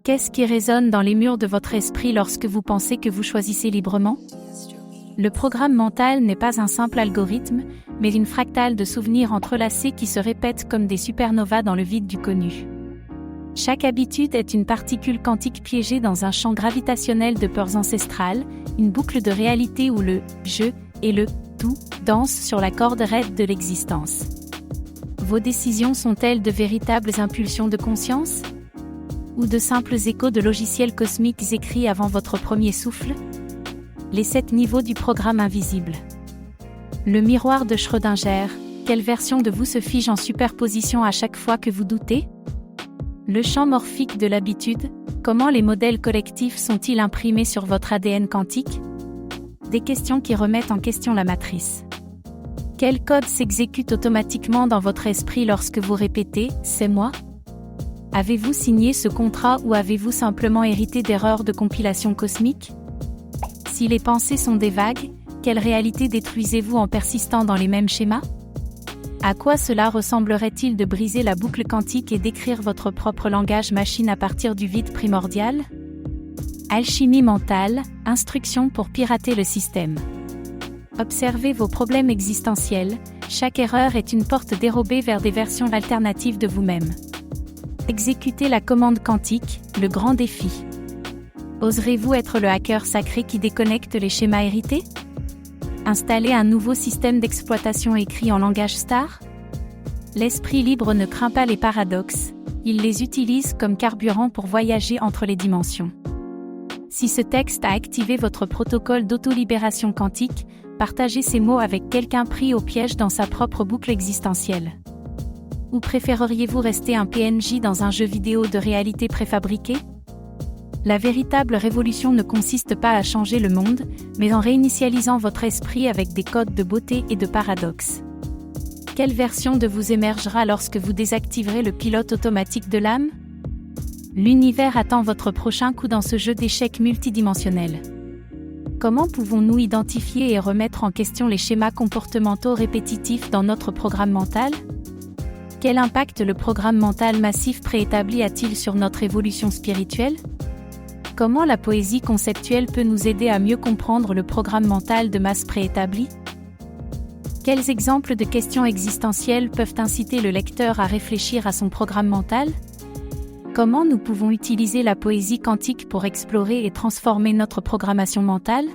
Qu'est-ce qui résonne dans les murs de votre esprit lorsque vous pensez que vous choisissez librement? Le programme mental n'est pas un simple algorithme, mais une fractale de souvenirs entrelacés qui se répètent comme des supernovas dans le vide du connu. Chaque habitude est une particule quantique piégée dans un champ gravitationnel de peurs ancestrales, une boucle de réalité où le « je » et le « tout » dansent sur la corde raide de l'existence. Vos décisions sont-elles de véritables impulsions de conscience? Ou de simples échos de logiciels cosmiques écrits avant votre premier souffle? Les 7 niveaux du programme invisible. Le miroir de Schrödinger, quelle version de vous se fige en superposition à chaque fois que vous doutez? Le champ morphique de l'habitude, comment les modèles collectifs sont-ils imprimés sur votre ADN quantique? Des questions qui remettent en question la matrice. Quel code s'exécute automatiquement dans votre esprit lorsque vous répétez « c'est moi » ? Avez-vous signé ce contrat ou avez-vous simplement hérité d'erreurs de compilation cosmique? Si les pensées sont des vagues, quelle réalité détruisez-vous en persistant dans les mêmes schémas? À quoi cela ressemblerait-il de briser la boucle quantique et d'écrire votre propre langage machine à partir du vide primordial? Alchimie mentale, instruction pour pirater le système. Observez vos problèmes existentiels, chaque erreur est une porte dérobée vers des versions alternatives de vous-même. Exécutez la commande quantique, le grand défi. Oserez-vous être le hacker sacré qui déconnecte les schémas hérités? Installer un nouveau système d'exploitation écrit en langage star? L'esprit libre ne craint pas les paradoxes, il les utilise comme carburant pour voyager entre les dimensions. Si ce texte a activé votre protocole d'auto-libération quantique, partagez ces mots avec quelqu'un pris au piège dans sa propre boucle existentielle. Ou préféreriez-vous rester un PNJ dans un jeu vidéo de réalité préfabriqué? La véritable révolution ne consiste pas à changer le monde, mais en réinitialisant votre esprit avec des codes de beauté et de paradoxe. Quelle version de vous émergera lorsque vous désactiverez le pilote automatique de l'âme? L'univers attend votre prochain coup dans ce jeu d'échecs multidimensionnel. Comment pouvons-nous identifier et remettre en question les schémas comportementaux répétitifs dans notre programme mental? Quel impact le programme mental massif préétabli a-t-il sur notre évolution spirituelle? Comment la poésie conceptuelle peut nous aider à mieux comprendre le programme mental de masse préétabli? Quels exemples de questions existentielles peuvent inciter le lecteur à réfléchir à son programme mental? Comment nous pouvons utiliser la poésie quantique pour explorer et transformer notre programmation mentale?